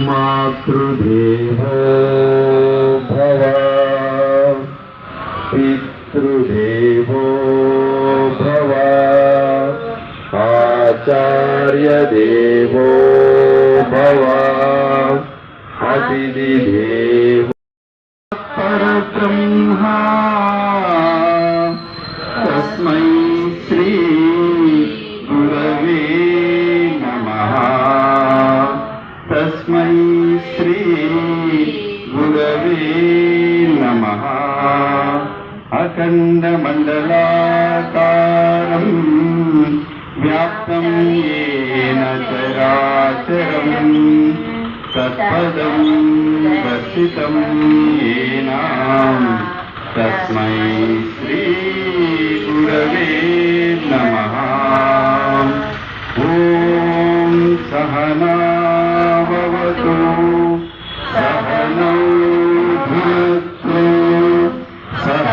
मातृदेवो भव पितृदेवो भव आचार्यदेवो भव अतिथिदेवो परब्रह्मा तस्मै श्री गुरवे नमः। तस्मै श्री गुरवे नमः। अखण्डमण्डलाकारं व्याप्तं येन चराचरं तत्पदं दर्शितं येन तस्मै श्री गुरवे नमः। ॐ सहना भवतु सहनौ भुनक्तु सह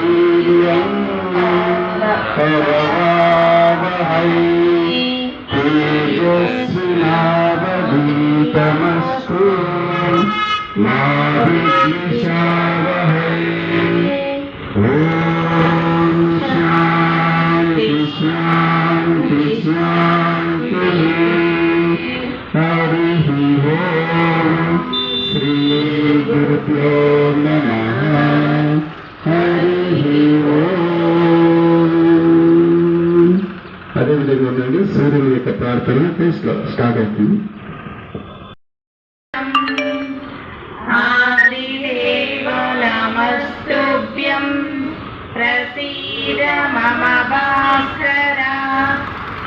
वीर्यं करवावहै तेजस्विनावधीतमस्तु मा विद्विषावहै। ॐ शान्ति शान्ति शान्तिः। हरिः ओम्। श्री गुरुभ्यो नमः। हरिः ओम्। అదేవిధంగా ఉండండి సూర్యుని యొక్క ప్రార్థన స్టార్ట్ అవుతుంది. నమస్తుభ్యం ప్రసీద మమ భాస్కర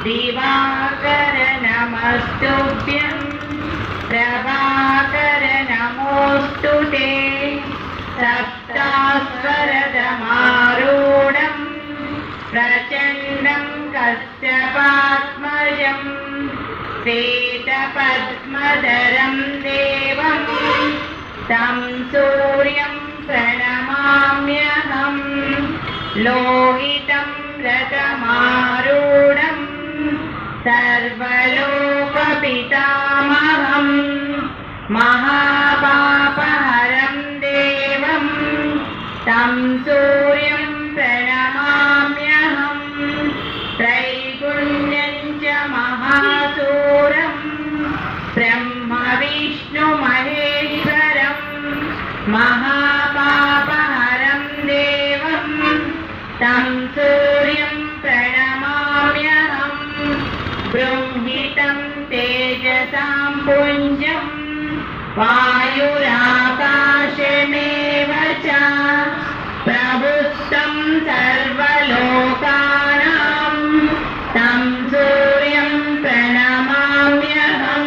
దివాకర నమస్తుభ్యం ప్రభాకర నమోస్తుతే సప్తాస్వరదమారూఢం ప్రచండం కశ్యపాత్మజం శ్వేతపద్మధరం దేవం తం సూర్యం ప్రణమామ్యహం. లోహితం రథమారూఢం సర్వలోకపితామహం మహాపాపహరం దేవం తం సూర్యం ప్రణమామ్యహం. త్రైగుణ్యం చ మహాసూరం బ్రహ్మ విష్ణు మహేశ్వరం మహాపాపహరం దేవం తం సూర్యం ప్రణమామ్యహం. బృంహితం తేజసాం పుంజం వాయురాకాశమేవ చ ప్రభుస్తం సర్వలోకానాం తం సూర్యం ప్రణమామ్యహం.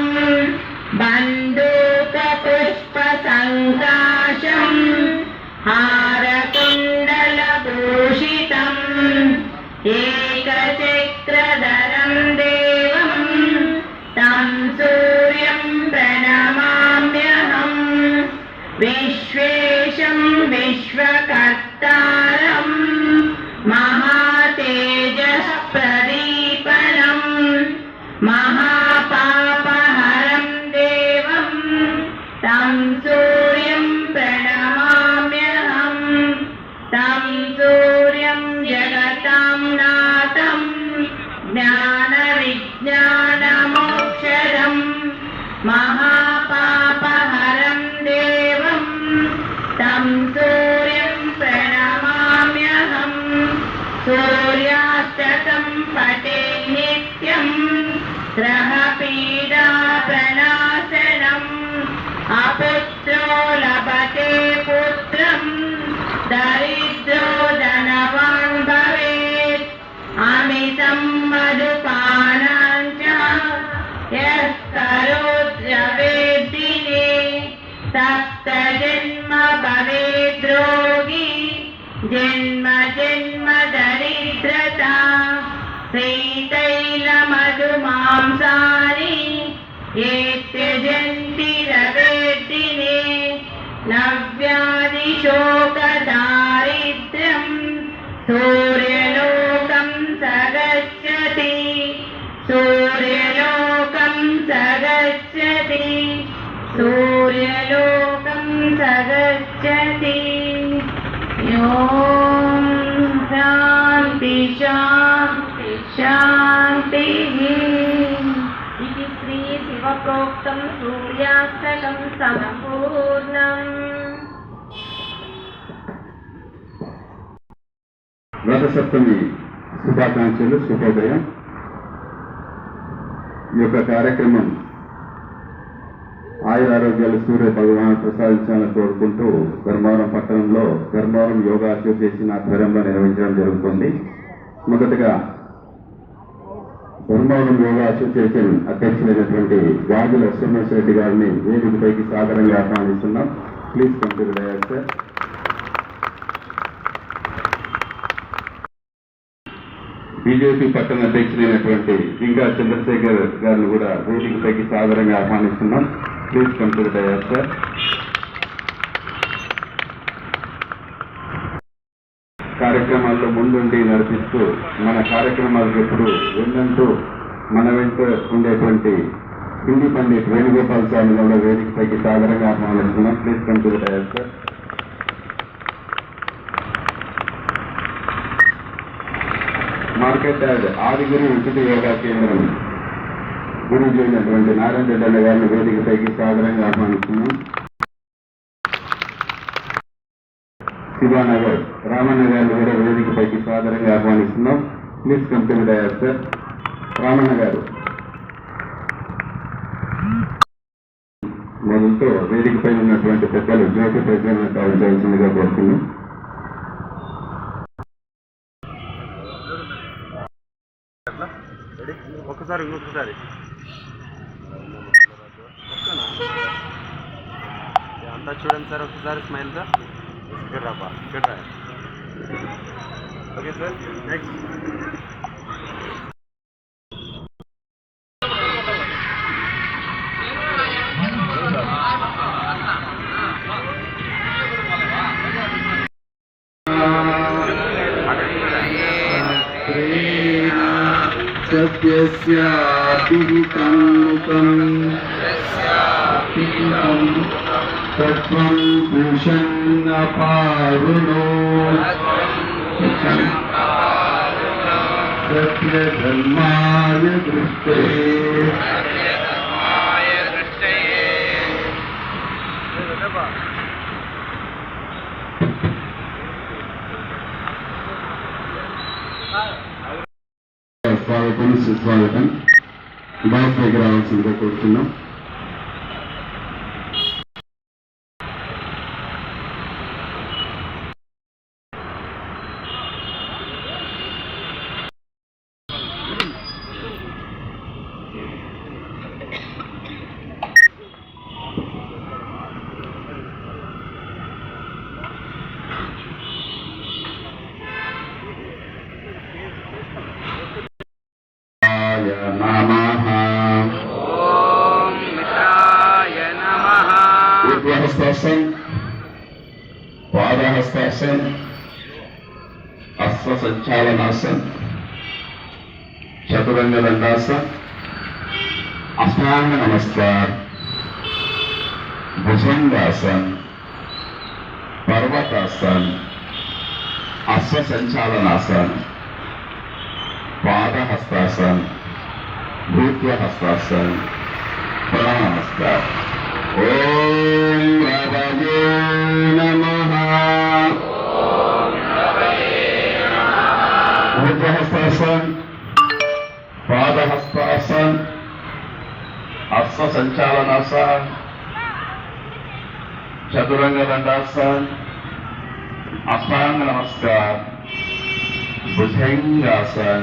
బంధూకపుష్పసంకాశం హారకుండలభూషితం ఏకచక్రధరం దేవం తం సూర్యం ప్రణమామ్యహం. విశ్వేశం విశ్వకర్తారం మహాతేజఃప్రదీపనం మహాపాపహరం దేవం తం సూర్యం ప్రణమామ్యహం. తం సూర్యం జగతాం నాథం జ్ఞానవిజ్ఞానమోక్షదం మహాపాపహరం దేవం తం సూర్యం ప్రణమామ్యహం. సూర్యాస్తకం పఠే నిత్యం గ్రహపీడా ప్రణాశనం అపుత్రో లభతే పుత్రం దరిద్రో ధనవాన్ భవేత్ అమితం మధుపానం చ యః కరోత్యవేద్దినే సప్త జన్మ భవేద్రోగి జన్మ జన్మ దరిద్రతా శ్రీతైల మధుమాంసాని ఏత్యజంతి రవేద్దినే నవ్యాధి శోక దారిద్ర్యం సూర్యలోకం సగచ్చతి సూర్యలోకం సగచ్చతి సూర్యలోకం సగచ్చతి ఓం శాంతి శాంతి శాంతి. ఇది శ్రీ శివప్రోక్తం సూర్యాష్టకం సంపూర్ణం. రథసప్తమి శుభాకాంక్షలు, శుభోదయం. ఈ యొక్క కార్యక్రమం ఆయురారోగ్యాలు సూర్య భగవాన్ ప్రసాదించాలని కోరుకుంటూ ధర్మవరం పట్టణంలో ధర్మవరం యోగా అసోసియేషన్ ఆధ్వర్యంలో నిర్వహించడం జరుగుతుంది. మొదటగా ధర్మవరం యోగా అసోసియేషన్ అధ్యక్షులైనటువంటి గాజుల సోమేశ్వర రెడ్డి గారిని వేదికపైకి సాదరంగా ఆహ్వానిస్తున్నాం. Please come to the dais sir. BJP పట్టణ అధ్యక్షులైనటువంటి జింగా చంద్రశేఖర్ గారిని కూడా వేదికపైకి సాదరంగా ఆహ్వానిస్తున్నాం. Please come to the dais sir. కార్యక్రమాల్లో ముందుండి నడిపిస్తూ మన కార్యక్రమాలకు ఎప్పుడు వెన్నంటూ మన వెంట ఉండేటువంటి హిందీ పండిట్ వేణుగోపాల్ స్వామిని కూడా వేదికపైకి సాదరంగా ఆహ్వానిస్తున్నాం. Please come to the dais sir. Market yard Adiguru ఉచిత యోగా కేంద్రం గురుజీ అయినటువంటి నారాయణ రెడ్డి అన్న గారిని వేదికపైకి సాదరంగా ఆహ్వానిస్తున్నాం. శివానగర్ రామన్న గారిని కూడా వేదికపైకి సాదరంగా ఆహ్వానిస్తున్నాం. Please come to the dais sir. Ramanna గారు మొదలుతో వేదికపై ఉన్నటువంటి పెద్దలు జ్యోతి ప్రజలను కావాల్సిందిగా కోరుతున్నాం. ఒకసారి అంతా చూడండి సార్, ఒకసారి స్మైల్ సార్. ఇక్కడ రాపా, ఇక్కడ రా. Okay sir, next. సత్యస్యాపిహితం తత్వం పురుషన్న పారుణో సత్యధర్మాయ దృష్టే స్వాగతం, సుస్వాగతం. బాస్ దగ్గర రావాల్సిందిగా కోరుతున్నాం. హస్తాసన్, పాదహస్తాసన్, అశ్వ సంచాలనాసన్, చతురంగ దండాసన్, అష్టాంగ నమస్కార్, భుజంగాసన్, పర్వతాసన్, అశ్వ సంచాలనాసన్, పాదహస్తాసన్, భూత్వ హస్తాసన్, ప్రణవ నమస్కార్. ఓం రవయే నమః. భుజహస్తాసన్, పాద హస్తాసన్, అశ్వ సంచాలనాసన్, चतुरंग दंडासन, अष्टांग नमस्कार, भुजंगासन,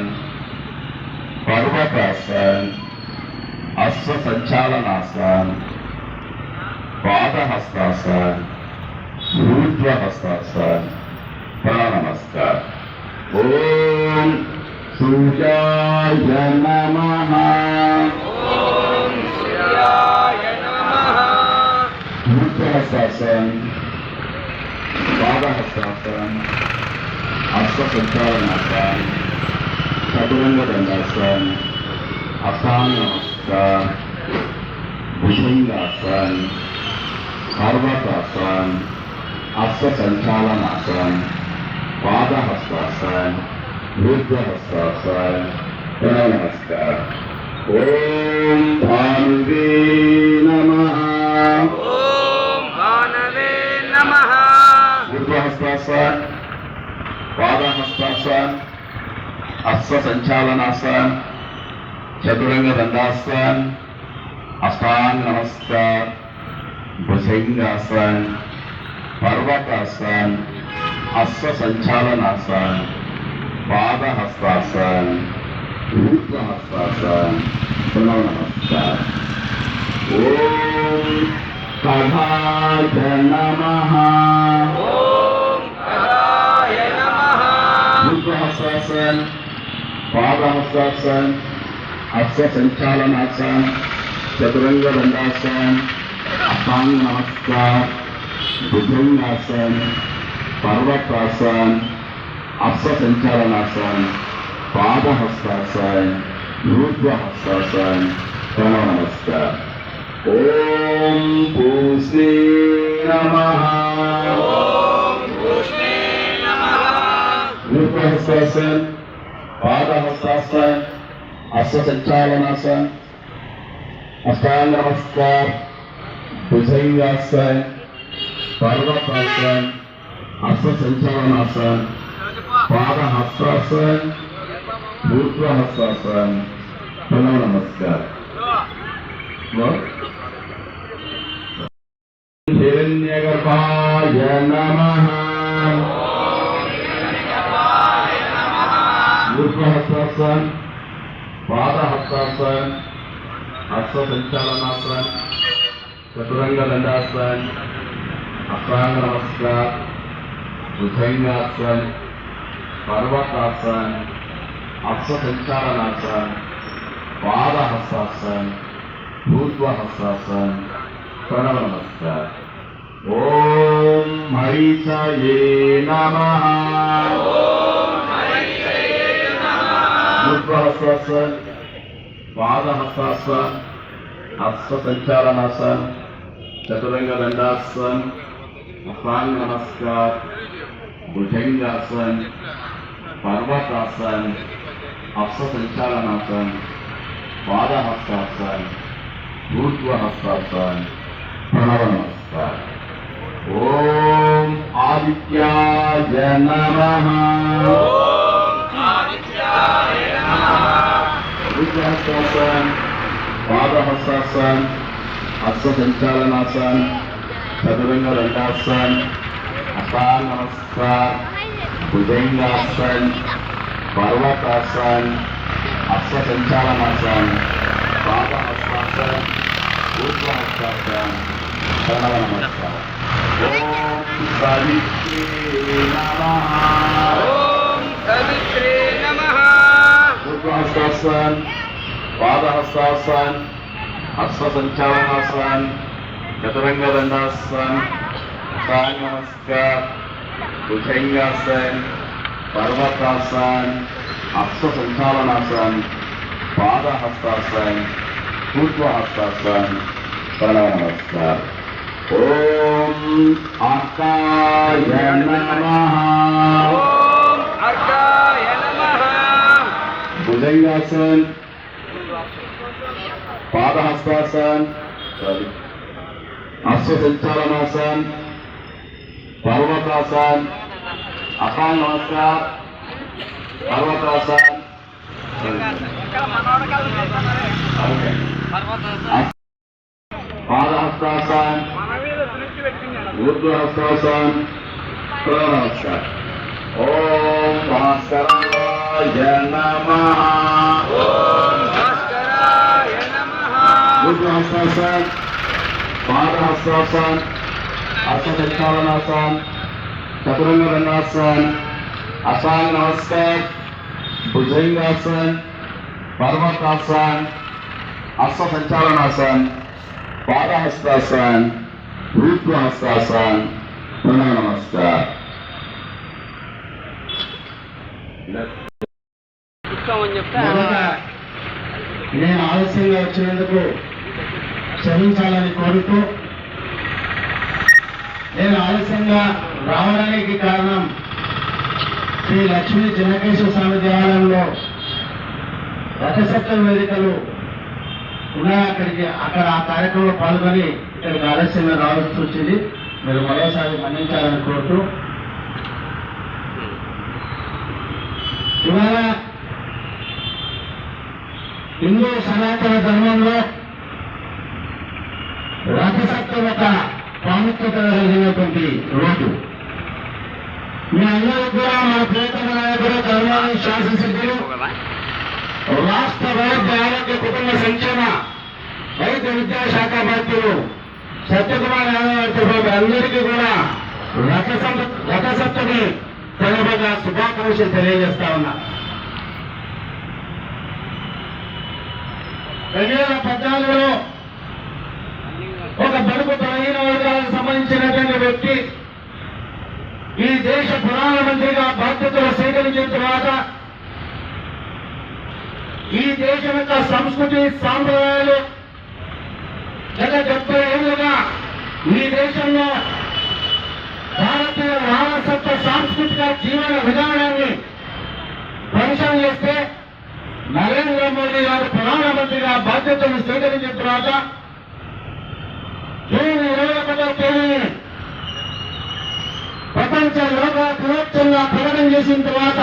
पर्वतासन, अश्व संचालनासन, पादहस्तासन, ऊर्ध्वहस्तासन, प्रणव नमस्कार। ओम सूर्याय नमः। ऊर्ध्वहस्तासन, पादहस्तासन, अश्व संचालनासन, चतुरंग दंडासन, अष्टांग नमस्कार, भुजंगासन, पर्वतासन, अश्व संचालनासन, पादहस्तासन, ऊर्ध्वहस्तासन, प्रणव नमस्कार। ओम भानुवे नमः। ऊर्ध्वहस्तासन, पादहस्तासन, अश्व संचालनासन, चतुरंग दंडासन, अष्टांग नमस्कार, भुजंगासन, पर्वतासन, अश्व संचालनासन, पादहस्तासन, ऊर्ध्वहस्तासन, प्रणव नमस्कार। ओम कधाय नमः। ऊर्ध्वहस्तासन, पादहस्तासन, अश्व संचालनासन, चतुरंग दंडासन, अष्टांग नमस्कार, भुजंगासन, पर्वतासन, अश्व संचालनासन, पादहस्तासन, ऊर्ध्वहस्तासन, प्रणव नमस्कार। ओम पूष्णे नमः। ऊर्ध्वहस्तासन, पादहस्तासन, अश्व संचालनासन, अष्टांग नमस्कार, भुजंगासन, पर्वतासन, अश्व संचालनासन, पादहस्तासन, ऊर्ध्वहस्तासन, प्रणव नमस्कार। हिरण्यगर्भाय नमः। ऊर्ध्वहस्तासन, पादहस्तासन, अश्व संचालनासन, चतुरंग दंडासन, अष्टांग नमस्कार, भुजंगासन, पर्वतासन, अश्व संचालनासन, पादहस्तासन, ऊर्ध्वहस्तासन, प्रणव नमस्कार। ओम हरिषये नमः। ऊर्ध्वहस्तासन, पादहस्तासन, अश्व संचालनासन, चतुरंग दंडासन, अष्टांग नमस्कार, भुजंगासन, पर्वतासन, अश्व संचालनासन, पादहस्तासन, ऊर्ध्वहस्तासन, प्रणव नमस्कार। ओम आदित्याय नमः। ऊर्ध्वहस्तासन, पादहस्तासन, अश्व संचालनासन, चतुरंग दंडासन, अष्टांग नमस्कार, भुजंगासन, पर्वतासन, अश्व संचालनासन, पादहस्तासन, ऊर्ध्वहस्तासन, प्रणव नमस्कार। ओम सावित्रे नमः। ऊर्ध्वहस्तासन, पादहस्तासन, अश्व संचालनासन, चतुरंग दंडासन, अष्टांग नमस्कार, भुजंगासन, पर्वतासन, अश्व संचालनासन, पादहस्तासन, ऊर्ध्वहस्तासन, प्रणव नमस्कार। ओम अर्काय नमः। भुजंगासन, पादहस्तासन, अश्व संचालनासन, पर्वतासन, अष्टांग नमस्कार, पर्वतासन, पादहस्तासन, ఊర్ధ్వహస్తాసన్ నమస్కారం. ఓం భాస్కరాయ నమః. ఊర్ధ్వహస్తాసన్, పాదహస్తాసన్, హస్తచక్రాసన్, చతురంగ దండాసన్, అసాంగ నమస్కార్, భుజంగాసన్, పర్వతాసన్, హస్త సంచాలనాసన్, పాదహస్తాసన్, ఊర్ధ్వహస్తాసన్, పునః నమస్కార్. మొదట నేను ఆలస్యంగా వచ్చినందుకు క్షమించాలని కోరుతూ, నేను ఆలస్యంగా రావడానికి కారణం శ్రీ లక్ష్మీ చెన్నకేశ్వర స్వామి దేవాలయంలో రథసప్తమి వేదికలు ఉన్నాయి. అక్కడ ఆ కార్యక్రమంలో పాల్గొని ఇక్కడికి ఆలస్యంగా రావాల్సి వచ్చింది. మీరు మరోసారి మన్నించాలని కోరుతూ, ఇవాళ హిందూ సనాతన ధర్మంలో రథసప్తమి ఒక ప్రాముఖ్యత కలిగినటువంటి రోజు. మీ అందరూ కూడా మా ప్రియతమ నాయకుడు ధర్మాన్ని శాసనసభ్యులు రాష్ట్ర వైద్య ఆరోగ్య కుటుంబ సంక్షేమ వైద్య విద్యాశాఖ మంత్రులు సత్యకుమార్ యాదవ్ గారి అందరికీ కూడా రథసప్తమి సందర్భంగా శుభాకాంక్షలు తెలియజేస్తా ఉన్నా. 2014లో ఒక బడుగు బలహీన వర్గాలకు సంబంధించినటువంటి వ్యక్తి ఈ దేశ ప్రధానమంత్రిగా బాధ్యతలు స్వీకరించిన తర్వాత ఈ దేశం యొక్క సంస్కృతి సాంప్రదాయాలు గత 70 ఏళ్లుగా ఈ దేశంలో భారతీయ వారసత్వ సాంస్కృతిక జీవన విధానాన్ని ధ్వంసం చేస్తే నరేంద్ర మోదీ గారు ప్రధానమంత్రిగా బాధ్యతలు స్వీకరించిన తర్వాత జూన్ 21వ తేదీని ప్రపంచ యోగా దినోత్సవంగా ప్రకటన చేసిన తర్వాత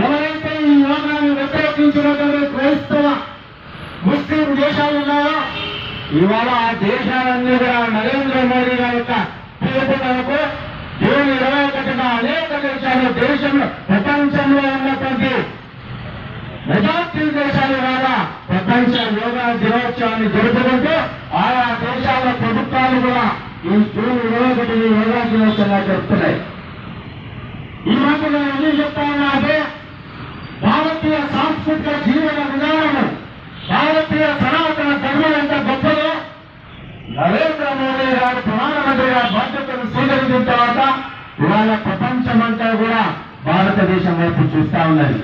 ఎవరైతే ఈ యోగాన్ని వ్యతిరేకించినటువంటి క్రైస్తవ ముస్లిం దేశాలు ఉన్నాయో ఇవాళ ఆ దేశాలన్నీ కూడా నరేంద్ర మోదీ గారి యొక్క పిలుపు మేరకు జూన్ 21న అనేక దేశాలు దేశంలో ప్రపంచంలో ఉన్నటువంటి మెజార్టీ దేశాలు ఇవాళ ప్రపంచ యోగా దినోత్సవాన్ని జరుపుకుంటూ ఆయా దేశాల ప్రభుత్వాలు కూడా ఈ జూన్ 21 యోగా దినోత్సవంగా జరుపుతున్నాయి. ఈ మాట నేను ఎందుకు చెప్తా ఉన్నా అంటే భారతీయ సాంస్కృతిక జీవన విధానము, భారతీయ సనాతన ధర్మం ఎంత గొప్పదో నరేంద్ర మోదీ గారు ప్రధానమంత్రిగా బాధ్యతలు స్వీకరించిన తర్వాత ఇవాళ ప్రపంచమంతా కూడా భారతదేశం వైపు చూస్తా ఉన్నది.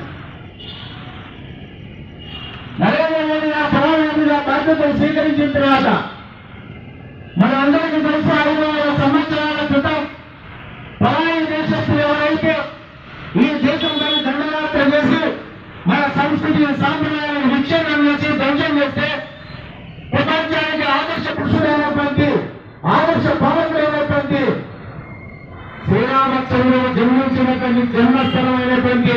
నరేంద్ర మోదీ గారు ప్రధానమంత్రిగా బాధ్యతలు స్వీకరించిన తర్వాత మన అందరికీ తెలుసు 500 సంవత్సరాల క్రితం పరాయి దేశస్తులు ఎవరైతే ఈ దేశంపై దండయాత్ర చేసి మన సంస్కృతి సాంప్రదాయాలను విచ్ఛేదనం చేసి ధ్వంసం చేస్తే ప్రపంచానికి ఆదర్శ పురుషుడైనటువంటి ఆదర్శ పాలకుడైనటువంటి శ్రీరామచంద్రుడు జన్మించినటువంటి జన్మస్థలమైనటువంటి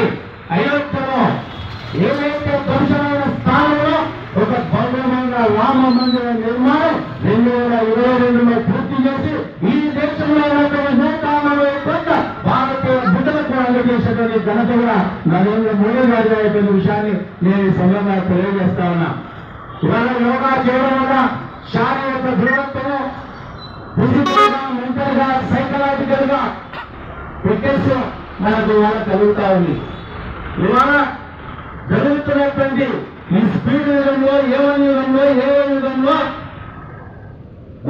అయోధ్యలో ఏదైతే ధ్వంసమైన స్థానంలో ఒక భవ్యమైన రామ మందిర నిర్మాణం 2022లో పూర్తి చేసి ఈ దేశంలో ఉన్నటువంటి 140 కోట్ల భారతీయ బిడ్డలకు అందజేసేటువంటి ఘనత కూడా నరేంద్ర మోదీ గారి అయిపోయిన విషయాన్ని నేను ఈ సందర్భంగా తెలియజేస్తా ఉన్నా. ఇవాళ యోగా చేయడం వల్ల శారీరక దృఢత్వము ఫిజికల్ గా, మెంటల్ గా, సైకలాజికల్ గా ఫిట్నెస్ మనకు ఇవాళ కలుగుతా ఉంది. ఇవాళ జరుగుతున్నటువంటి ఈ స్పీడ్ యుగంలో, ఏవని యుగంలో, ఏ యుగంలో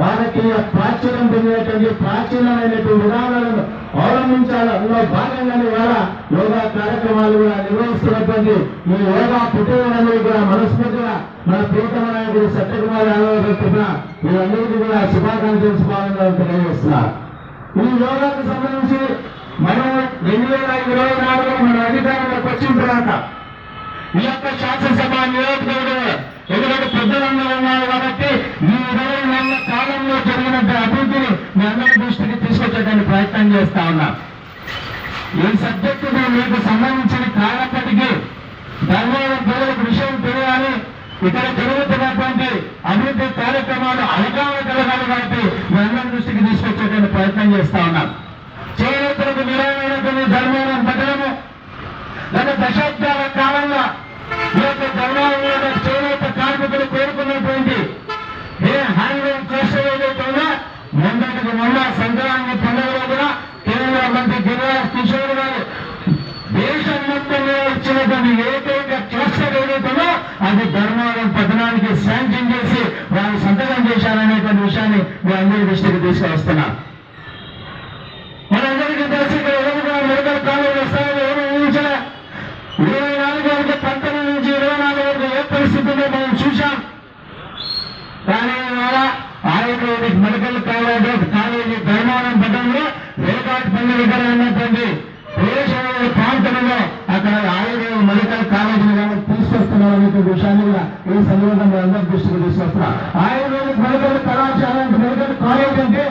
భారతీయ ప్రాచీనం పొందినటువంటి ప్రాచీనమైనటువంటి విధానాలను అవలంబించాలి. అందులో భాగంగానే ఇవాళ యోగా కార్యక్రమాలు కూడా నిర్వహిస్తున్నటువంటి ఈ యోగా పుట్టినరోజు కూడా మనస్ఫూర్తిగా మన ప్రియతమ నాయకుడు సత్యకుమార్ యాదవ్ గారి వీళ్ళందరికీ కూడా శుభాకాంక్షలు శుభాకాంక్షలు తెలియజేస్తున్నారు. ఈ యోగాకు సంబంధించి మనం 2024లో మన అధికారంలోకి వచ్చిన తర్వాత ఈ యొక్క శాసనసభ నియోజకవర్గం ఎందుకంటే పెద్దలందరూ ఉన్నారు కాబట్టి ఈ 20 నెలల కాలంలో జరిగిన అభివృద్ధిని మీ అందరి దృష్టికి తీసుకొచ్చేటువంటి ప్రయత్నం చేస్తా ఉన్నా. ఈ సబ్జెక్టు మీకు సంబంధించిన కానప్పటికీ ధర్మవరం ప్రజలకు విషయం తెలియాలి, ఇక్కడ జరుగుతున్నటువంటి అభివృద్ధి కార్యక్రమాలు అవగాహన కలగాలి కాబట్టి మీ అందరి మీ అందరి దృష్టికి తీసుకొస్తున్నా. మనందరికీ తెలిసి ఇక్కడ ఎదురుగా మెడికల్ కాలేజ్ వస్తాయని ఏమీ ఊహించలే. 24 వరకు 19 నుంచి 24 వరకు ఏ పరిస్థితుల్లో మనం చూశాం. కానీ ఇవాళ ఆయుర్వేదిక్ మెడికల్ కాలేజీ ధర్మారం పట్టణంలో రేగాట్పల్లి దగ్గర ఉన్నటువంటి దేశంలో ప్రాంతంలో అక్కడ ఆయుర్వేద మెడికల్ కాలేజీని కానీ తీసుకొస్తున్నారనే విషయాన్ని కూడా ఈ సందర్భంగా అందరి దృష్టికి తీసుకొస్తున్నా. ఆయుర్వేదిక్ మెడికల్ కళాశాల మెడికల్ కాలేజ్ అంటే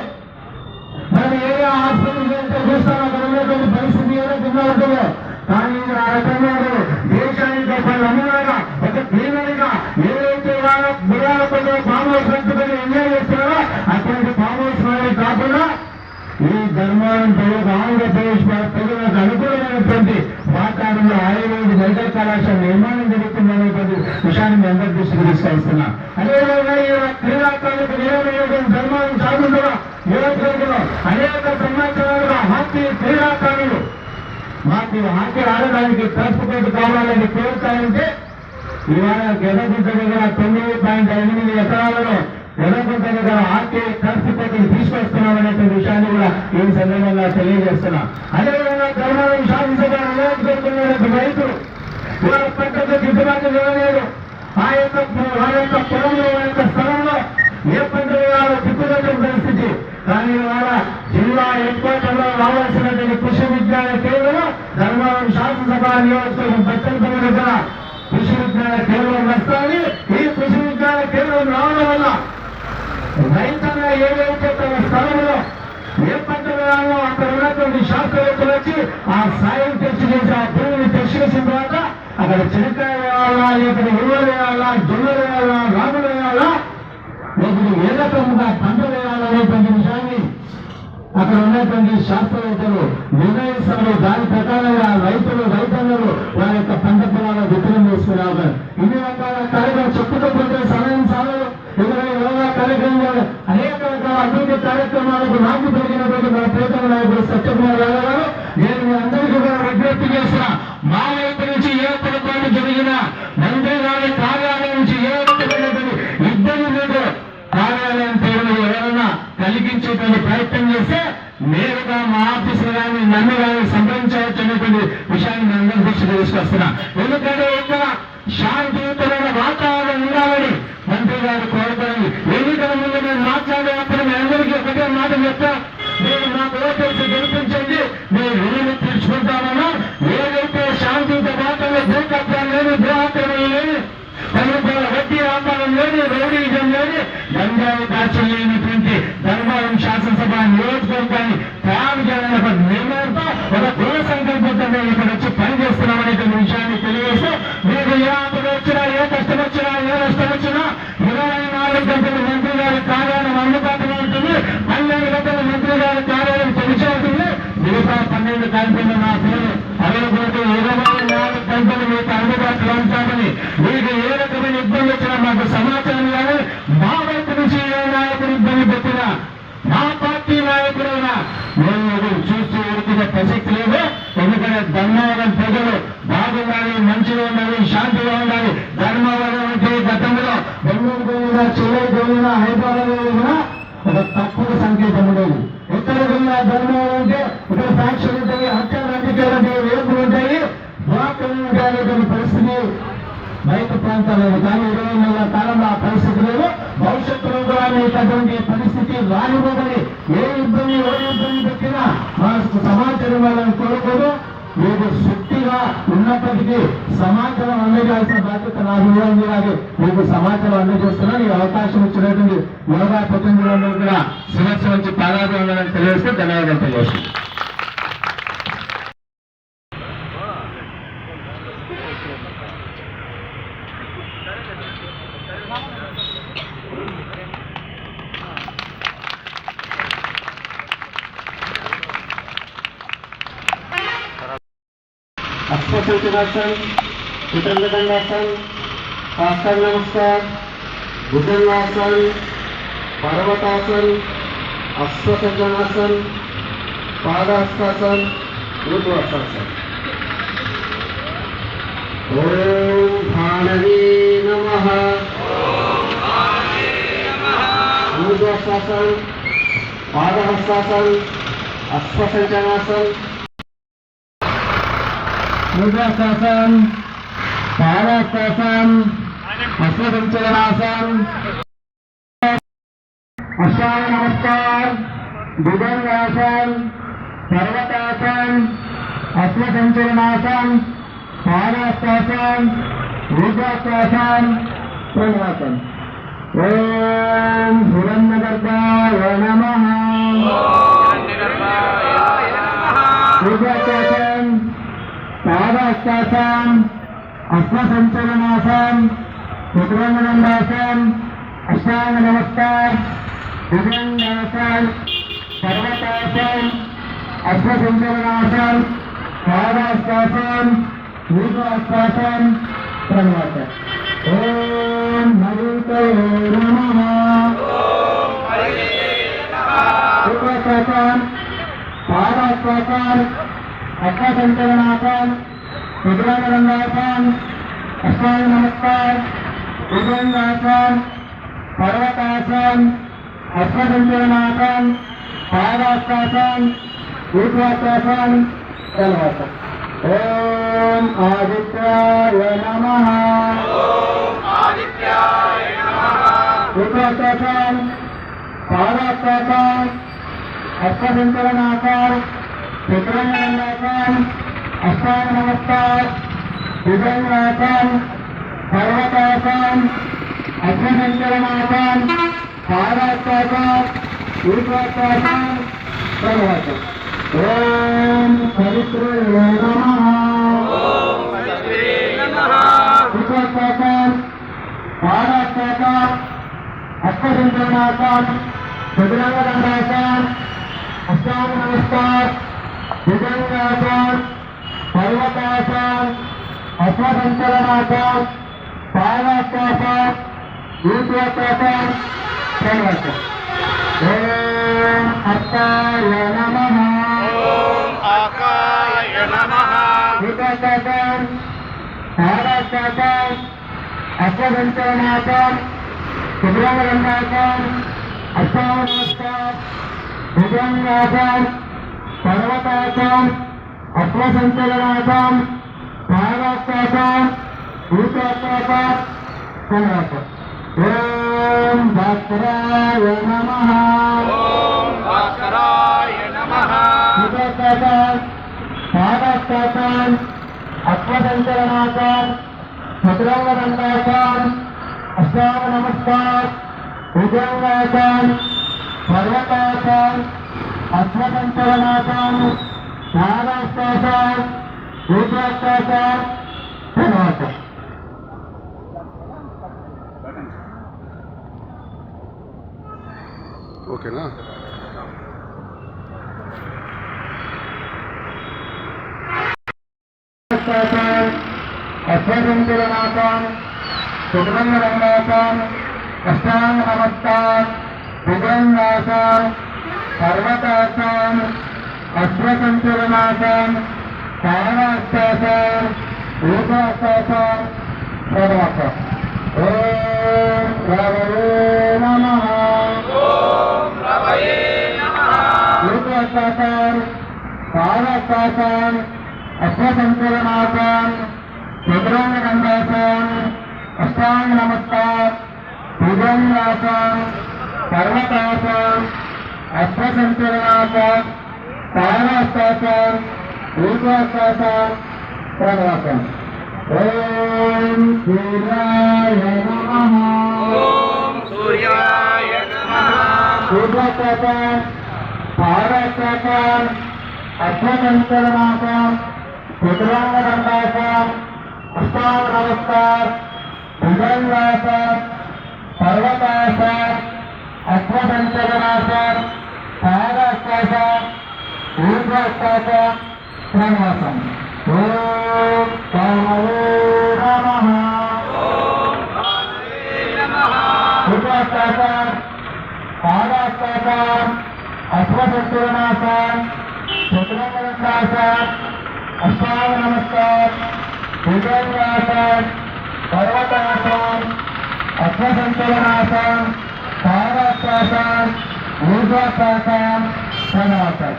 మనం ఏరియా హాస్పిటల్ చూస్తాం, అక్కడ ఉన్నటువంటి పరిస్థితి ఏదైతే ఉంటుందో. కానీ ఆ రకంగా దేశానికి ఒక నమూనాగా ఒక క్లీనర్గా ఏదైతే వాళ్ళ గురాలపల్లి ఫామ్ హౌస్ పెట్టుకుని ఎంజాయ్ చేస్తున్నారో అటువంటి ఫామ్ హౌస్ కాకుండా ఈ ధర్మారం ప్రజలకు ఆంధ్రప్రదేశ్ ప్రజలకు అనుకూలమైనటువంటి వాతావరణంలో ఆయుర్వేద మెడికల్ కళాశాల నిర్మాణం జరుగుతుందనేటువంటి విషయాన్ని మీ అందరి దృష్టికి తీసుకొస్తున్నా. అదేవిధంగా ఈ క్రీడాకారులకు నియమం ధర్మారం సాగుతుందో నియోజకవర్గంలో అనేక సంవత్సరాలుగా హాకీ క్రీడాకారులు మాకు హాకీ ఆడడానికి ట్రస్ట్ కోర్టు కావాలని కోరుతాయంటే ఇవాళ ఎర్రగుంట దగ్గర 9.8 ఎకరాలలో ఎర్రగుంట దగ్గర హాకీ ట్రస్ట్ కోర్టును తీసుకొస్తున్నామనేటువంటి విషయాన్ని కూడా ఈ సందర్భంగా తెలియజేస్తున్నా. అదేవిధంగా ధర్మారం శాసనసభ నియోజకవర్గంలో రైతులు ఇవాళ పంటకు గిట్టుబాటు చేయలేదు. ఆ యొక్క పొలంలో ఆ యొక్క స్థలంలో ఏ పంట వేయాలో దిక్కుదట్టం పరిస్థితి. కానీ ఇవాళ జిల్లా హెడ్ క్వార్టర్లో రావాల్సినటువంటి కృషి విజ్ఞాన కేంద్రం ధర్మారం శాసనసభ నియోజకవర్గం బచ్చలపల్లి దగ్గర కృషి విజ్ఞాన కేంద్రం వస్తాయని ఈ కృషి విజ్ఞాన కేంద్రం రావడం వల్ల రైతన్న ఏదైతే తన స్థలంలో ఏ పంట వేయాలో అక్కడ ఉన్నటువంటి శాస్త్రవేత్తలు వచ్చి ఆ సాయం టెస్ట్ చేసి ఆ భూమిని టెస్ట్ చేసిన తర్వాత అక్కడ చెనక్కాయ వేయాలా, లేకపోతే ఉరువలు వేయాలా, జొన్నలు వేయాలా, రాగులు వేయాలా, లేకపోతే ఏ రకంగా పంట వేయాలనేటువంటి విషయాన్ని అక్కడ ఉన్నటువంటి శాస్త్రవేత్తలు నిర్ణయిస్తారు. దాని ప్రకారంగా రైతన్నలు వారి యొక్క పంట పొలాలను విత్తనం చేసుకురావాలి. ఇన్ని రకాల కార్యక్రమం చెప్పుతూ పోతే సమయం సాగదు. యోగా కార్యక్రమాలు అనేక రకాల అభివృద్ధి కార్యక్రమాలకు నాకు జరిగినటువంటి మన ప్రియతమ నాయకుడు సత్యకుమార్ రావు గారు నేను మీ అందరికీ కూడా విజ్ఞప్తి చేస్తున్నా. మా వైపు నుంచి ఏ పథకాలు జరిగినా మంత్రి గారి కార్యాలయం నుంచి ఏ రకమైనటువంటి ఇబ్బంది లేదు. కార్యాలయం పేరును ఎవరైనా కలిగించేటువంటి ప్రయత్నం చేస్తే నేరుగా మా ఆఫీసులు కానీ నన్ను కానీ సంప్రదించవచ్చు అనేటువంటి విషయాన్ని నేను అందరి దృష్టికి తీసుకొస్తున్నా. ఎందుకంటే ఇక్కడ శాంతియుతమైన వాతావరణం ఉండాలని మంత్రి గారు కోరుతారని ఎన్నికల ముందు నేను మాట్లాడేటప్పుడు మీ అందరికీ ఒకటే మాట చెప్తా. నేను నాకు ఓటేసి గెలిపించండి, నేను రుణాలు తీర్చుకుంటామన్నా. ఏదైతే శాంతియుత వాతావరణం భూకబ్జాలు లేని, భూఆక్రమణ లేని, ప్రభుత్వాల వడ్డీ వ్యాపారం లేని, రౌడీజం లేని, గంజాయి దాచులు లేనటువంటి ధర్మారం శాసనసభ నియోజకవర్గాన్ని తయారు చేయాలనే ఒక నిర్ణయంతో ఒక దృఢ సంకల్పంతో మేము ఇక్కడ వచ్చి పనిచేస్తున్నామనేటువంటి విషయాన్ని తెలియజేస్తూ మీకు ఏ ఆపద వచ్చినా, ఏ కష్టం వచ్చినా, ఏ నష్టం వచ్చినా 24 గంటలు మంత్రి గారి కార్యాలయం అందుబాటులో ఉంటుంది. 12 గంటలు మంత్రి గారి కార్యాలయం తెలిసి ఉంటుంది. మిగతా 12 గంటలు నా పేరు అరవై 24 గంటలు మీకు అందుబాటులో ఉంటామని మీకు ఏ రకమైన ఇబ్బంది వచ్చినా మాకు సమాచారం కానీ మా వైపు నుంచి ఏ నాయకుడు ఇబ్బంది పెట్టినా మా పార్టీ నాయకుడైనా మేము చూస్తూ ఉడికిన ప్రసక్తి లేదు. ఎందుకంటే ధర్మవరం ప్రజలు బాగుండాలి, మంచిగా ఉండాలి, శాంతిగా ఉండాలి. ధర్మవరం అంటే గతంలో బెంగళూరు పోయినా, చెన్నై పోయినా, హైదరాబాద్ పోయినా ఒక తప్పుడు సంకేతం ఉండేది. ఎక్కడ పోయినా ధర్మవరం అంటే ఇక్కడ సాక్ష్యం ఉంటాయి, హత్యలు రాజకీయాలు ఉంటాయి, రేపులు ఉంటాయి, బ్లాక్లు ఉంటాయి అనేటువంటి పరిస్థితి బయట ప్రాంతాలు. కానీ 20 నెలల కాలంలో ఆ పరిస్థితి లేదు. భవిష్యత్తులో కూడా అటువంటి పరిస్థితి రానివ్వదని ఏ ఇబ్బంది పెట్టినా మనకు సమాచారం వాళ్ళని కోరుకోదు. మీకు శక్తిగా ఉన్నప్పటికీ సమాచారం అందజేయాల్సిన బాధ్యత నాకు ఇవ్వండి. అలాగే మీకు సమాచారం అందజేస్తున్నా. ఈ అవకాశం ఇచ్చినటువంటి యోగా ప్రతినిధులందరూ కూడా శిరస్సు నుంచి పాదాభివందనాలు తెలియజేస్తే ధన్యవాదాలు తెలియజేస్తుంది. अश्वसूचनासन, वितंगदंडासन, साष्टांग नमस्कार, भुजंगासन, पर्वतासन, अश्वसज्जनासन, पादहस्तासन, ऊर्ध्वासन. ओम भानवे नमः. पूर्वाश्वासन पादहस्तासन अश्वसंचलनासन मुद्राशासन पादाशासन अश्वसंचलनासन अष्टांग नमस्कार भुजंगासन पर्वतासन अश्वसंचलनासन पादाशासन रुद्राशासन प्रणवासन ओम हिरण्यगर्भाय नमः रुद्राशासन पादाशासन अश्वसंचलनासन चतुरंगदंडासन अष्टांग नमस्कार भुजंगासन पर्वतासन अश्वसंचलनासन पादाशासन रुद्राशासन प्रणवासन ओम हरिते नमः रुद्राशासन पादाशासन अश्वसंचलनासन चतुरंगदंडासन अष्टांग नमस्कार भुजंगासन पर्वतासन अश्वसंचलनासन पादाशासन रुद्राशासन प्रणवासन ओम आदित्याय नमः रुद्राशासन पादाशासन अश्वसंचलनासन चतुरंगदंडासन अष्टांग नमस्कार भुजंगासन पर्वतासन अश्वसंचलनासन पादाशासन रुद्राशासन प्रणवासन ओम हरित्रे नमः रुद्राशासन पादाशासन अश्वसंचलनासन चतुरंगदंडासन अष्टांग नमस्कार भुजंगासन पर्वतासन अश्वसंचलनासन पादाशासन रुद्राशासन प्रणवासन ओम अक्काय नमः रुद्राशासन पादाशासन अश्वसंचलनासन चतुरंगदंडासन अष्टांग नमस्कार भुजंगासन पर्वतासन अश्वसंचलनासन पादाशासन रुद्राशासन प्रणवासन ओम भास्कराय नमः रुद्राशासन पादाशासन अश्वसंचलनासन चतुरंगदंडासन अष्टांग नमस्कार भुजंगासन पर्वतासन अश्वसंचलनासन पादाशासन रुद्राशासन प्रणवासन ఓకేనా अश्वसंचलनासन चतुरंगदंडासन अष्टांग नमस्कार भुजंगासन पर्वतासन अश्वसंचलनासन पादाशासन रुद्राशासन प्रणवासन ओम रवये नमः रुद्राशासन पादाशासन अश्वसंचलनासन चतुरंगदंडासन अष्टांग नमस्कार भुजंगासन पर्वतासन अश्वसंचलनासन पादाशासन रुद्राशासन प्रणवासन ओम सूर्याय नमः रुद्राशासन पादाशासन अश्वसंचलनासन चतुरंगदंडासन अष्टांग नमस्कार भुजंगासन पर्वतासन अश्वसंचलनासन पादाशासन रुद्राशासन प्रणवासन ओम कामवे नमः रुद्राशासन पादाशासन अश्वसंचलनासन चतुरंगदंडासन अष्टांग नमस्कार भुजंगासन पर्वतासन अश्वसंचलनासन पादाशासन ऊर्ध्वश्वासां प्रणवतः।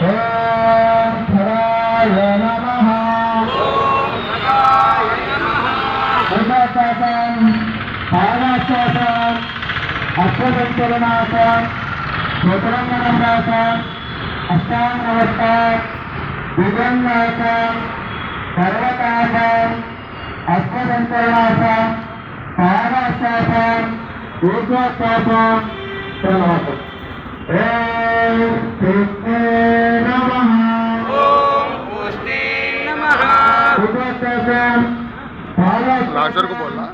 ॐ खराय नमः। ऊर्ध्वश्वासां पादाश्वासां अश्वसंचलनासां चतुरंगनंदासां अष्टांगनमस्कार भुजंगासां पर्वतासां अश्वसंचलनासां पादाश्वासां ऊर्ध्वश्वासां प्रणवतः। ॐ कृष्णे नमः। ऊर्ध्वश्वासां लाजर को बोलना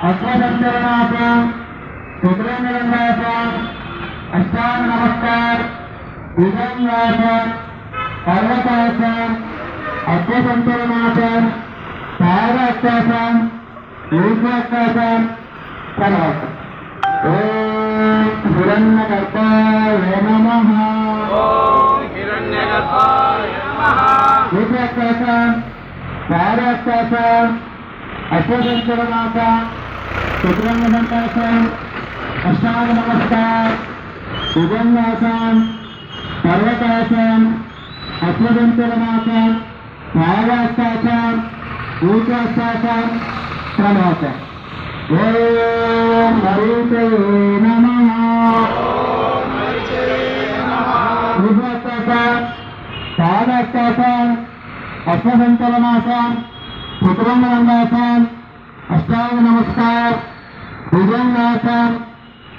अश्वसंचलनासां चतुरंगनंदासां अष्टांग नमस्कार भुजंगासां पर्वतासां अश्वसंचलनासां पादाश्वासां ऊर्ध्वश्वासां प्रणवतः। ॐ हिरण्यगर्भाय नमः। ऊर्ध्वश्वासां पादाश्वासां अश्वसंचलनासां चतुरंगनंदासां अष्टांग नमस्कार भुजंगासां पर्वतासां अश्वसंचलनासां पादाश्वासां ऊर्ध्वश्वासां प्रणवतः। ॐ मरुते नमः। ऊर्ध्वश्वासां पादाश्वासां अश्वसंचलनासां चतुरंगनंदासां अष्टांग नमस्कार भुजंगासां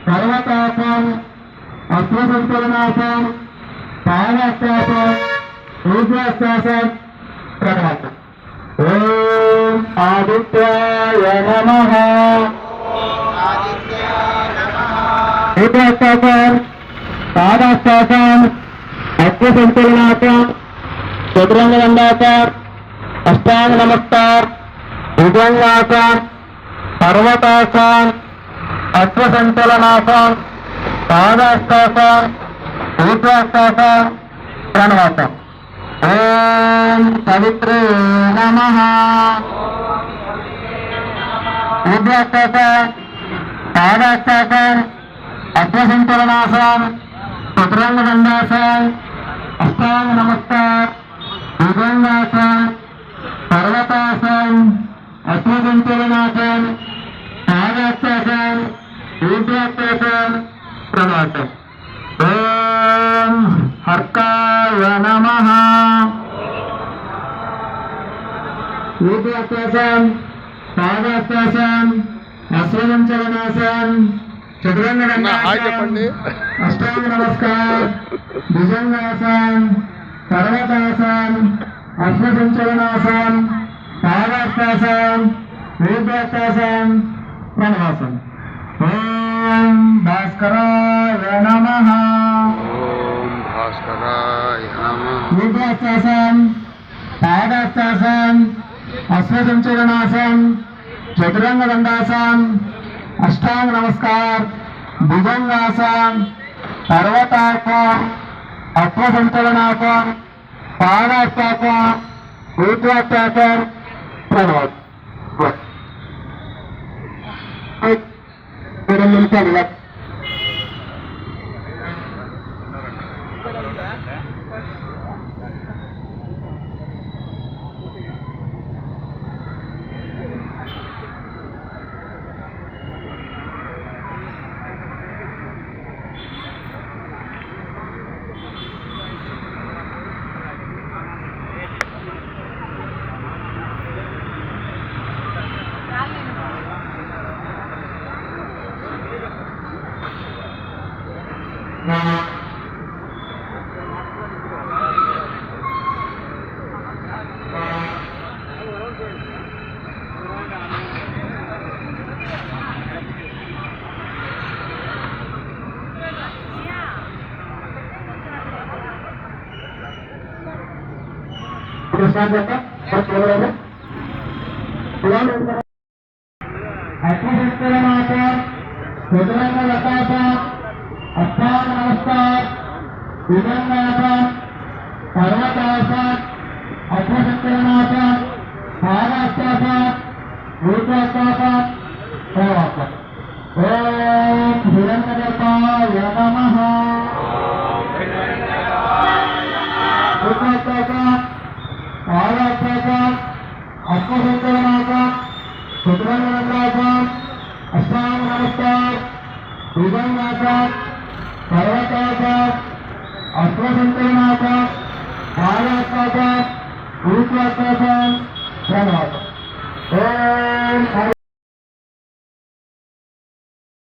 पर्वतासां अश्वसंचलनासां पादाश्वासां ऊर्ध्वश्वासां प्रणवतः। ॐ आदित्याय नमः। ऊर्ध्वश्वासां पादाश्वासां अश्वसंचलनासां चतुरंगनंदासां अष्टांग नमस्कार भुजंगासां पर्वतासां अश्वसंचलनासां पादाश्वासां ऊर्ध्वश्वासां प्रणवतः। ॐ पवित्रे नमः। ऊर्ध्वश्वासां पादाश्वासां अश्वसंचलनासां चतुरंगनंदासां अष्टांग नमस्कार भुजंगासां पर्वतासां अश्वसंचलनासां पादाश्वासां ऊर्ध्वश्वासां प्रणवतः। ॐ हर्काय नमः। ऊर्ध्वश्वासां पादाश्वासां अश्वसंचलनासां चतुरंगनंदासां अष्टांग नमस्कार भुजंगासां पर्वतासां अश्वसंचलनासां पादाश्वासां ऊर्ध्वश्वासां प्रणवतः। ॐ भास्कराय नमः। ओम भास्कराय नमः। ऊर्ध्वश्वासां पादाश्वासां अश्वसंचलनासां चतुरंगनंदासां अष्टांग नमस्कार भुजंगासां पर्वतासां अश्वसंचलनासां पादाश्वासां ऊर्ध्वश्वासां प्रणवतः। 2 నిమిషాలు अश्वसंचलनासां चतुरंगलतासां अष्टांग नमस्कार भुजंगासां पर्वतासां अश्वसंचलनासां पादाश्वासां ऊर्ध्वश्वासां प्रणवतः। ॐ हिरण्यगर्भाय नमः। भुजंगासन अष्टांग नमस्कार भुजंगासन पर्वतासन अश्वसंतरणासन बालासन गुरुत्वासन प्रणवासन ओम